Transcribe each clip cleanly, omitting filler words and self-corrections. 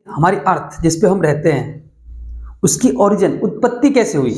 हमारी अर्थ जिस पे हम रहते हैं उसकी ओरिजिन उत्पत्ति कैसे हुई।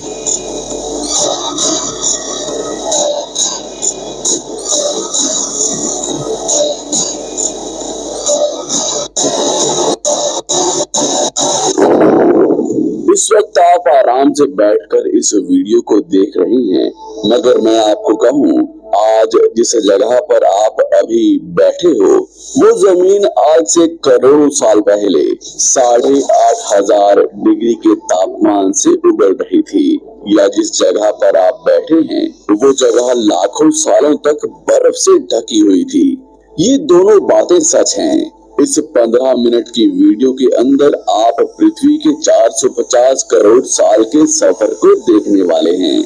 इस वक्त आप आराम से बैठकर इस वीडियो को देख रही हैं, मगर मैं आपको कहूँ आज जिस जगह पर आप अभी बैठे हो वो जमीन आज से करोड़ों साल पहले 8,500 डिग्री के तापमान से उबल रही थी, या जिस जगह पर आप बैठे हैं वो जगह लाखों सालों तक बर्फ से ढकी हुई थी। ये दोनों बातें सच हैं। इस 15 मिनट की वीडियो के अंदर आप पृथ्वी के 450 करोड़ साल के सफर को देखने वाले हैं।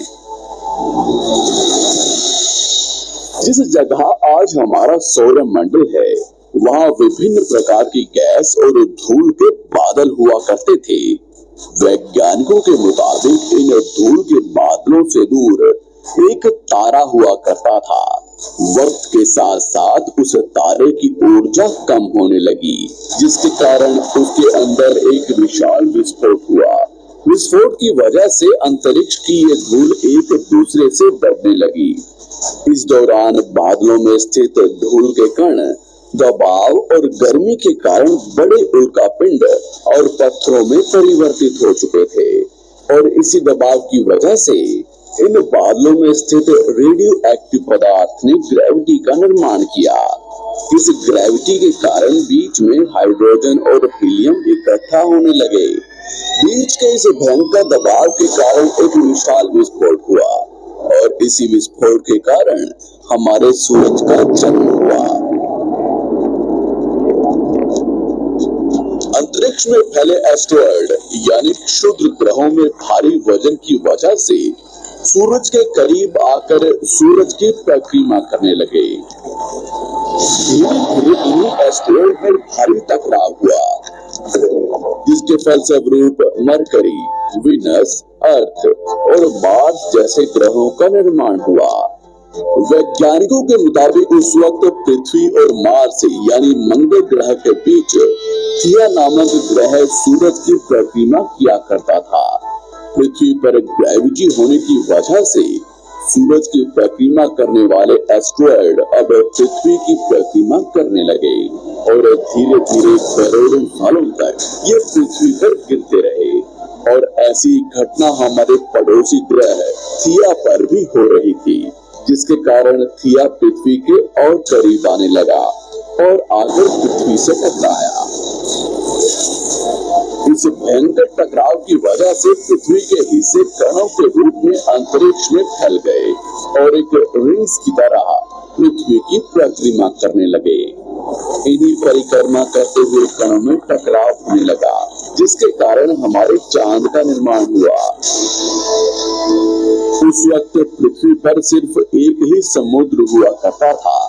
जिस जगह आज हमारा सौरमंडल है वहाँ विभिन्न प्रकार की गैस और धूल के बादल हुआ करते थे। वैज्ञानिकों के मुताबिक इन धूल के बादलों से दूर एक तारा हुआ करता था। वक्त के साथ साथ उस तारे की ऊर्जा कम होने लगी, जिसके कारण उसके अंदर एक विशाल विस्फोट हुआ। विस्फोट की वजह से अंतरिक्ष की ये धूल एक दूसरे से बढ़ने लगी। इस दौरान बादलों में स्थित धूल के कण दबाव और गर्मी के कारण बड़े उल्कापिंड और पत्थरों में परिवर्तित हो चुके थे, और इसी दबाव की वजह से इन बादलों में स्थित रेडियो एक्टिव पदार्थ ने ग्रेविटी का निर्माण किया। इस ग्रेविटी के कारण बीच में हाइड्रोजन और हीलियम इकट्ठा होने लगे। बीच के इस भयंकर दबाव के कारण एक विशाल विस्फोट हुआ, और इसी विस्फोट के कारण हमारे सूरज का जन्म हुआ। अंतरिक्ष में फैले एस्टेरॉयड यानी क्षुद्र ग्रहों में भारी वजन की वजह से सूरज के करीब आकर सूरज की परिक्रमा करने लगे। धीरे धीरे इन्हीं एस्टेरॉयड में भारी टकराव हुआ, जिसके फलस्वरूप मरकरी, वीनस, अर्थ और मार्स जैसे ग्रहों का निर्माण हुआ। वैज्ञानिकों के मुताबिक उस वक्त पृथ्वी और मार्स यानी मंगल ग्रह के बीच थिया नामक ग्रह सूरज की परिक्रमा किया करता था। पृथ्वी पर ग्रेविटी होने की वजह से सूरज की परिक्रमा करने वाले एस्टेरॉयड अब पृथ्वी की परिक्रमा करने लगे, और धीरे धीरे करोड़ों सालों तक ये पृथ्वी पर गिरते रहे। और ऐसी घटना हमारे पड़ोसी ग्रह थिया पर भी हो रही थी, जिसके कारण थिया पृथ्वी के और करीब आने लगा और आकर पृथ्वी से टकराया। इस भयंकर टकराव की वजह से पृथ्वी के हिस्से कणों के रूप में अंतरिक्ष में फैल गए और एक रिंग्स की तरह पृथ्वी की परिक्रमा करने लगे। इन्हीं परिक्रमा करते हुए कणों में टकराव होने लगा, जिसके कारण हमारे चांद का निर्माण हुआ। उस वक्त पृथ्वी पर सिर्फ एक ही समुद्र हुआ करता था,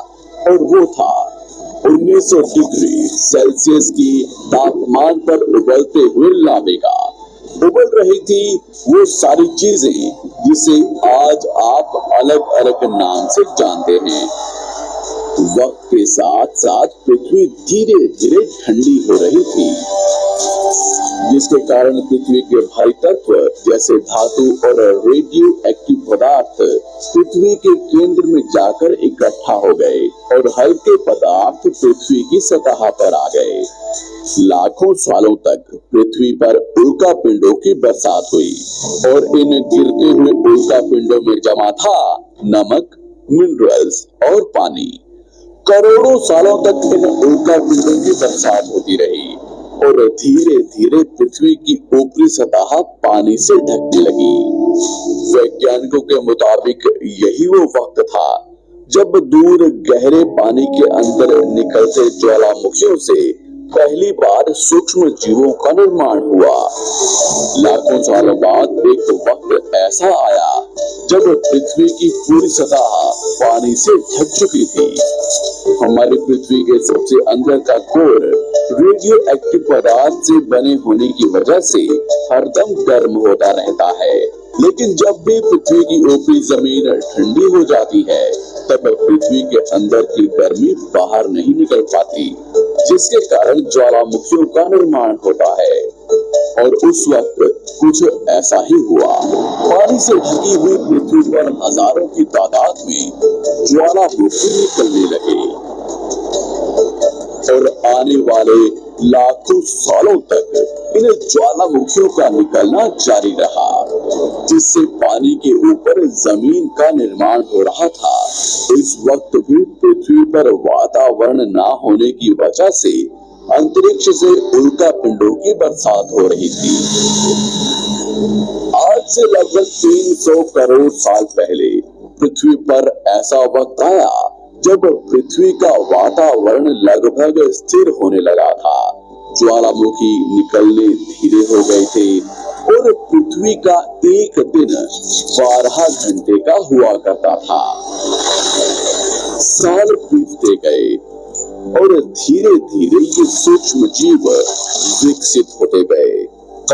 और वो था 1900 डिग्री सेल्सियस की तापमान पर उबलते हुए लावेगा। उबल रही थी वो सारी चीजें जिसे आज आप अलग अलग नाम से जानते हैं। वक्त के साथ साथ पृथ्वी धीरे धीरे ठंडी हो रही थी, जिसके कारण पृथ्वी के भारी तत्व जैसे धातु और रेडियो एक्टिव पदार्थ पृथ्वी के केंद्र में जाकर इकट्ठा हो गए, और हल्के पदार्थ पृथ्वी की सतह पर आ गए। लाखों सालों तक पृथ्वी पर उल्कापिंडों की बरसात हुई, और इन गिरते हुए उल्कापिंडों में जमा था नमक, मिनरल्स और पानी। करोड़ों सालों तक इन उल्कापिंडों की बरसात होती रही, और धीरे धीरे पृथ्वी की ऊपरी सतह पानी से ढकने लगी। वैज्ञानिकों के मुताबिक यही वो वक्त था जब दूर गहरे पानी के अंदर निकलते ज्वालामुखियों से पहली बार सूक्ष्म जीवों का निर्माण हुआ। लाखों सालों बाद एक वक्त ऐसा आया जब पृथ्वी की पूरी सतह पानी से ढक चुकी थी। हमारी पृथ्वी के सबसे अंदर का कोर रेडियो एक्टिव पदार्थ से बने होने की वजह से हरदम गर्म होता रहता है, लेकिन जब भी पृथ्वी की ऊपरी जमीन ठंडी हो जाती है तब पृथ्वी के अंदर की गर्मी बाहर नहीं निकल पाती, जिसके कारण ज्वालामुखियों का निर्माण होता है। और उस वक्त कुछ ऐसा ही हुआ। पानी से ढकी हुई पृथ्वी पर हजारों की तादाद में ज्वालामुखी निकलने लगे और आने वाले लाखों सालों तक इन ज्वालामुखियों का निकलना जारी रहा, जिससे पानी के ऊपर जमीन का निर्माण हो रहा था। इस वक्त भी पृथ्वी पर वातावरण न होने की वजह से अंतरिक्ष से उल्का पिंडों की बरसात हो रही थी। आज से लगभग 300 करोड़ साल पहले पृथ्वी पर ऐसा वक्त आया जब पृथ्वी का वातावरण लगभग स्थिर होने लगा था। ज्वालामुखी निकलने धीरे हो गए थे और पृथ्वी का एक दिन 12 घंटे का हुआ करता था। साल बीतते गए और धीरे धीरे ये सूक्ष्म जीव विकसित होते गए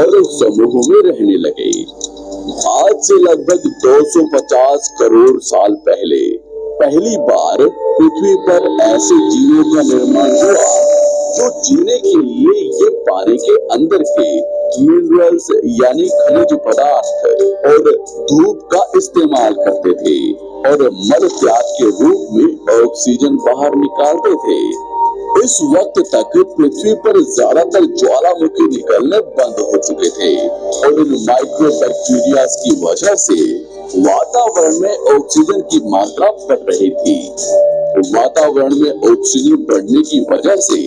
और समूह में रहने लगे। आज से लगभग 250 करोड़ साल पहले पहली बार पृथ्वी पर ऐसे जीवों का निर्माण हुआ जो जीने के लिए ये पानी के अंदर के मिनरल्स यानी खनिज पदार्थ और धूप का इस्तेमाल करते थे और मल त्याग के रूप में ऑक्सीजन बाहर निकालते थे। इस वक्त तक पृथ्वी पर ज्यादातर ज्वालामुखी निकलने बंद हो चुके थे और इन माइक्रो बैक्टीरिया की वजह से वातावरण में ऑक्सीजन की मात्रा बढ़ रही थी। वातावरण में ऑक्सीजन बढ़ने की वजह से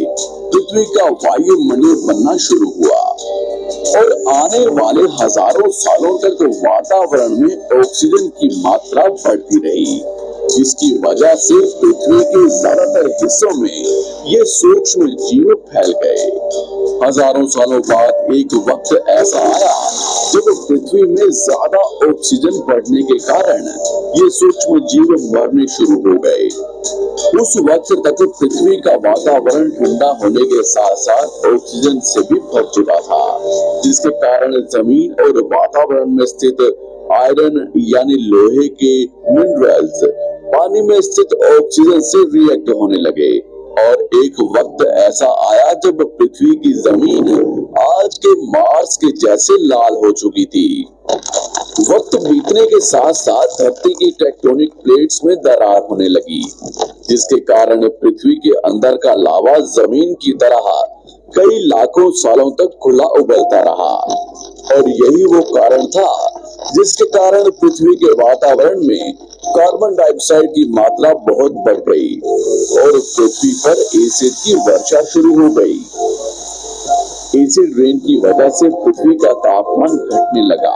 पृथ्वी का वायुमंडल बनना शुरू हुआ और आने वाले हजारों सालों तक वातावरण में ऑक्सीजन की मात्रा बढ़ती रही, जिसकी वजह से पृथ्वी के ज्यादातर हिस्सों में ये सूक्ष्म जीव फैल गए। हजारों सालों बाद एक वक्त ऐसा आया जब पृथ्वी में ज्यादा ऑक्सीजन बढ़ने के कारण ये सूक्ष्म जीव मरने शुरू हो गए। उस वक्त तक पृथ्वी का वातावरण ठंडा होने के साथ साथ ऑक्सीजन से भी भर चुका था, जिसके कारण जमीन और वातावरण में स्थित आयरन यानी लोहे के मिनरल्स पानी में स्थित ऑक्सीजन से रिएक्ट होने लगे और एक वक्त ऐसा आया जब पृथ्वी की जमीन आज के मार्स के जैसे लाल हो चुकी थी। वक्त बीतने के साथ साथ धरती की टेक्टोनिक प्लेट्स में दरार होने लगी, जिसके कारण पृथ्वी के अंदर का लावा जमीन की तरह कई लाखों सालों तक खुला उबलता रहा और यही वो कारण था जिसके कारण पृथ्वी के वातावरण में कार्बन डाइऑक्साइड की मात्रा बहुत बढ़ गई और पृथ्वी पर एसिड की वर्षा शुरू हो गई। एसिड रेन की वजह से पृथ्वी का तापमान घटने लगा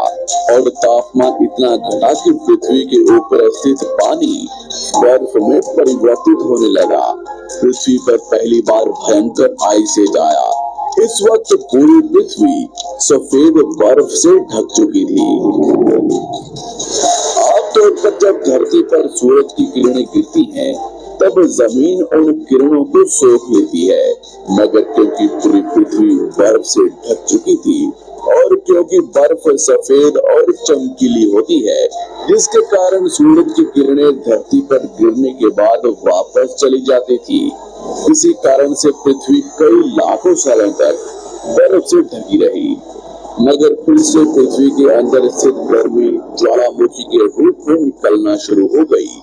और तापमान इतना घटा कि पृथ्वी के ऊपर स्थित पानी बर्फ में परिवर्तित होने लगा। पृथ्वी पर पहली बार भयंकर आइस आया। इस वक्त पूरी पृथ्वी सफेद बर्फ से ढक चुकी थी। आमतौर पर जब धरती पर सूरज की किरणें गिरती हैं, तब जमीन उन किरणों को सोख लेती है, मगर क्योंकि पूरी पृथ्वी बर्फ से ढक चुकी थी और क्योंकि बर्फ सफेद और चमकीली होती है, जिसके कारण सूरज की किरणें धरती पर गिरने के बाद वापस चली जाती थी। इसी कारण से पृथ्वी कई लाखों सालों तक बर्फ से ढकी रही, मगर फिर से पृथ्वी के अंदर स्थित गर्मी ज्वालामुखी के रूप में निकलना शुरू हो गई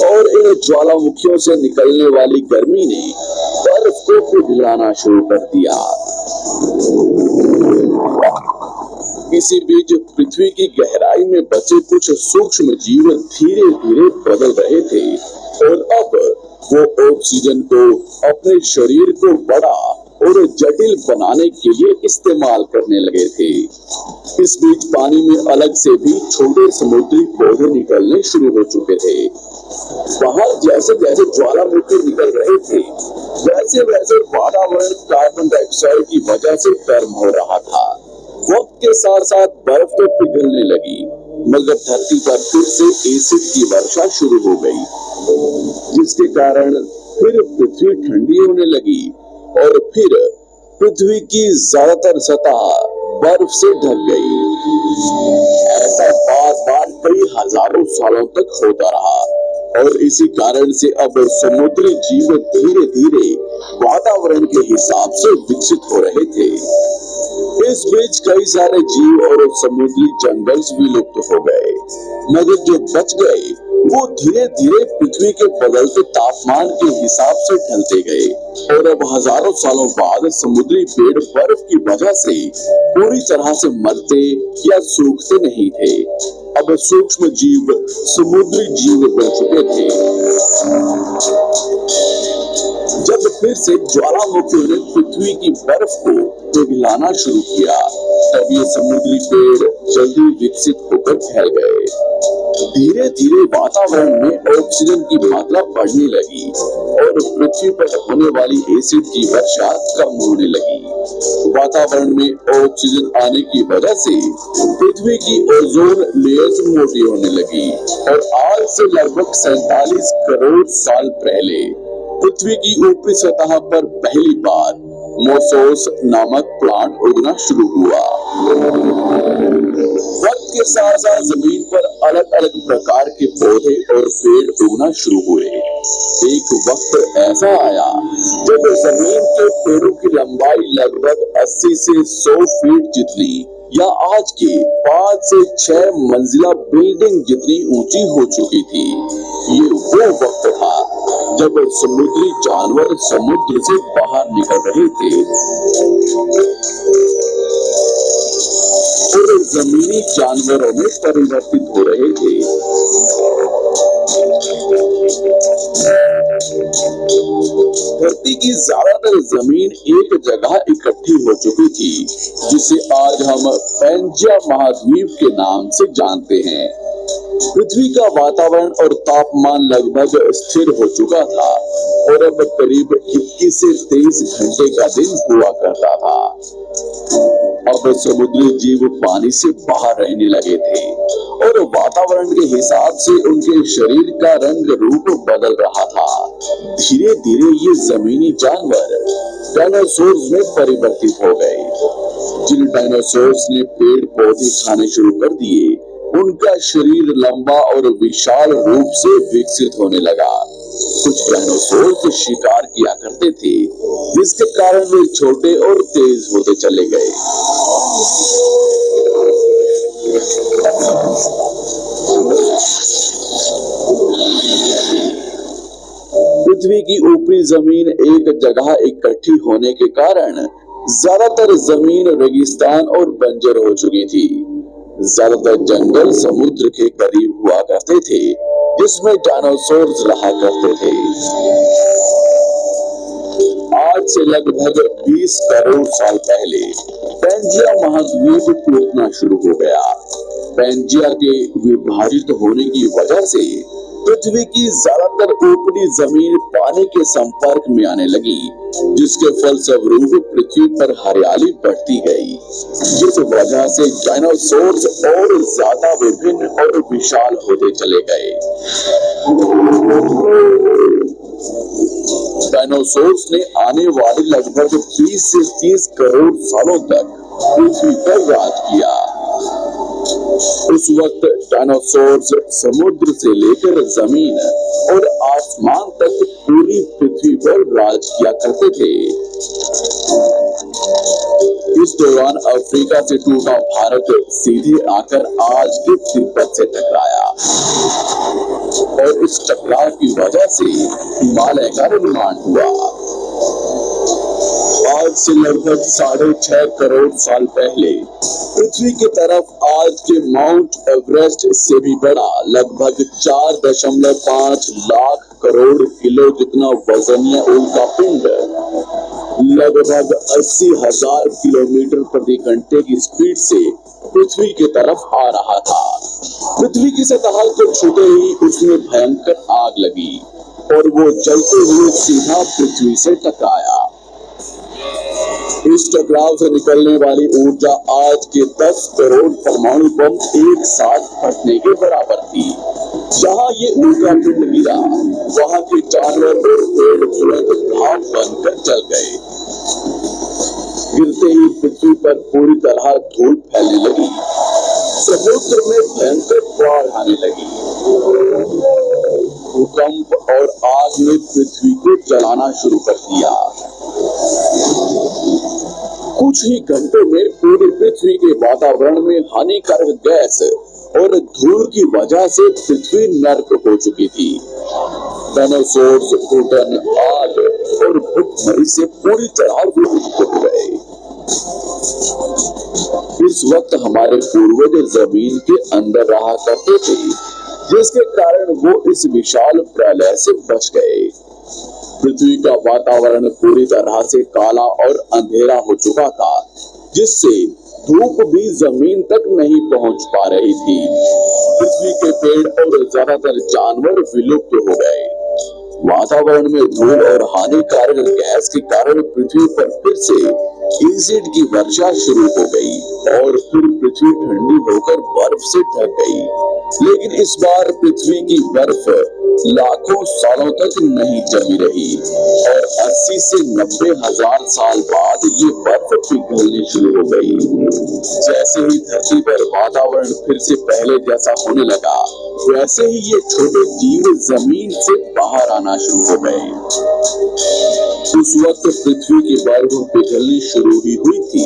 और इन ज्वालामुखियों से निकलने वाली गर्मी ने बर्फ को पिघलाना शुरू कर दिया। इसी बीच पृथ्वी की गहराई में बचे कुछ सूक्ष्म जीव धीरे धीरे बदल रहे थे और अब वो ऑक्सीजन को अपने शरीर को बड़ा और जटिल बनाने के लिए इस्तेमाल करने लगे थे। इस बीच पानी में अलग से भी छोटे समुद्री पौधे निकलने शुरू हो चुके थे। बाहर जैसे जैसे ज्वालामुखी निकल रहे थे, वैसे वैसे वातावरण कार्बन डाइऑक्साइड की वजह से गर्म हो रहा था। वक्त के साथ साथ बर्फ तो पिघलने लगी, मगर धरती पर फिर से एसिड की वर्षा शुरू हो गई, जिसके कारण फिर पृथ्वी ठंडी होने लगी और फिर पृथ्वी की ज्यादातर सतह बर्फ से ढक गई। ऐसा बार बार कई हजारों सालों तक होता रहा और इसी कारण से अब समुद्री जीव धीरे धीरे वातावरण के हिसाब से विकसित हो रहे थे। इस बीच कई सारे जीव और समुद्री जंगल भी लुप्त हो गए, मगर जो बच गए वो धीरे धीरे पृथ्वी के बदलते तापमान के हिसाब से ढलते गए और अब हजारों सालों बाद समुद्री पेड़ बर्फ की वजह से पूरी तरह से मरते या सूखते नहीं थे। अब सूक्ष्म जीव समुद्री जीव बन चुके थे। जब फिर से ज्वालामुखियों ने पृथ्वी की बर्फ को पिघलाना शुरू किया, तब ये समुद्री पेड़ जल्दी विकसित होकर फैल गए। धीरे धीरे वातावरण में ऑक्सीजन की मात्रा बढ़ने लगी और पृथ्वी पर होने वाली एसिड की वर्षा कम होने लगी। वातावरण में ऑक्सीजन आने की वजह से पृथ्वी की ओजोन लेयर्स मोटी होने लगी और आज से लगभग 47 करोड़ साल पहले पृथ्वी की ऊपरी सतह पर पहली बार मोसोस नामक प्लांट उगना शुरू हुआ। वक्त के साथ साथ जमीन पर अलग अलग प्रकार के पौधे और पेड़ उगना शुरू हुए। एक वक्त ऐसा आया जब जमीन के पेड़ों की लंबाई लगभग 80 से 100 फीट जितनी या आज के 5 से 6 मंजिला बिल्डिंग जितनी ऊंची हो चुकी थी। ये वो वक्त था जब समुद्री जानवर समुद्र से बाहर निकल रहे थे और जमीनी जानवरों में परिवर्तित हो रहे थे। धरती की ज्यादातर जमीन एक जगह इकट्ठी हो चुकी थी, जिसे आज हम पैंजिया महाद्वीप के नाम से जानते हैं। पृथ्वी का वातावरण और तापमान लगभग स्थिर हो चुका था और अब करीब 21 से 23 घंटे का दिन हुआ करता था। अब समुद्री जीव पानी से बाहर रहने लगे थे और वातावरण के हिसाब से उनके शरीर का रंग रूप बदल रहा था। धीरे धीरे ये जमीनी जानवर डायनासोर्स में परिवर्तित हो गए। जिन डायनासोर्स ने पेड़ पौधे खाने शुरू कर दिए, उनका शरीर लंबा और विशाल रूप से विकसित होने लगा। कुछ डायनासोर्स शिकार किया करते थे, जिसके कारण वे छोटे और तेज होते चले गए। पृथ्वी की ऊपरी जमीन एक जगह इकट्ठी होने के कारण ज्यादातर जमीन रेगिस्तान और बंजर हो चुकी थी। ज्यादातर जंगल समुद्र के करीब हुआ करते थे, जिसमें डायनासोर्स रहा करते थे। आज से लगभग 20 करोड़ साल पहले पैंजिया महाद्वीप टूटना शुरू हो गया। पैंजिया के विभाजित होने की वजह से पृथ्वी की ज्यादातर ऊपरी जमीन पानी के संपर्क में आने लगी, जिसके फलस्वरूप पृथ्वी पर हरियाली बढ़ती गई, जिस वजह से डायनासोर्स और ज्यादा विभिन्न और विशाल होते चले गए। डायनासोर्स ने आने वाले लगभग 20 से 30 करोड़ सालों तक पृथ्वी पर राज किया। उस वक्त डायनासोर्स समुद्र से लेकर जमीन और आसमान तक पूरी पृथ्वी पर राज किया करते थे। इस दौरान अफ्रीका से टूटा भारत सीधे आकर आज के तिब्बत से टकराया और इस टकराव की वजह से हिमालय का निर्माण हुआ। आज से लगभग 6.5 करोड़ साल पहले पृथ्वी की तरफ आज के माउंट एवरेस्ट से भी बड़ा लगभग 4.5 लाख करोड़ किलो जितना वजनीय उल्का पिंड लगभग 80,000 किलोमीटर प्रति घंटे की स्पीड से पृथ्वी की तरफ आ रहा था। पृथ्वी की सतह को छूते ही उसमें भयंकर आग लगी और वो जलते हुए सीधा पृथ्वी से टकराया। इस टकराव से निकलने वाली ऊर्जा आज के 10 करोड़ परमाणु बम एक साथ फटने के बराबर थी। जहां ये उल्का पिंड गिरा, वहां के जानवर और पेड़ तुरंत भाप बनकर जल गए। गिरते ही पृथ्वी पर पूरी तरह धूल फैलने लगी। समुद्र में भयंकर बाढ़ आने लगी। भूकंप और आग ने पृथ्वी को जलाना शुरू कर दिया। कुछ ही घंटों में पूरी पृथ्वी के वातावरण में हानिकारक गैस और धूल की वजह से पृथ्वी नर्क हो चुकी थी। डायनासोर्स, घुटन, आग और भूखमरी से पूरी तरह विलुप्त हो गए। इस वक्त हमारे पूर्वज जमीन के अंदर रहा करते थे, जिसके कारण वो इस विशाल प्रलय से बच गए। पृथ्वी का वातावरण पूरी तरह से काला और अंधेरा हो चुका था, जिससे धूप भी जमीन तक नहीं पहुंच पा रही थी। पृथ्वी के पेड़ और ज्यादातर जानवर विलुप्त हो गए। वातावरण में धूल और हानिकारक गैस के कारण पृथ्वी पर फिर से एसिड की वर्षा शुरू हो गई और फिर पृथ्वी ठंडी होकर बर्फ से ढक गई। लेकिन इस बार पृथ्वी की बर्फ लाखों सालों तक नहीं जमी रही और 80 से 90 हजार साल बाद ये बर्फ पिघलनी शुरू हो गई। जैसे ही धरती पर वातावरण फिर से पहले जैसा होने लगा, वैसे ही ये छोटे जीव जमीन से बाहर आना शुरू हो गए। उस वक्त पृथ्वी की बर्फ पिघलनी शुरू ही हुई थी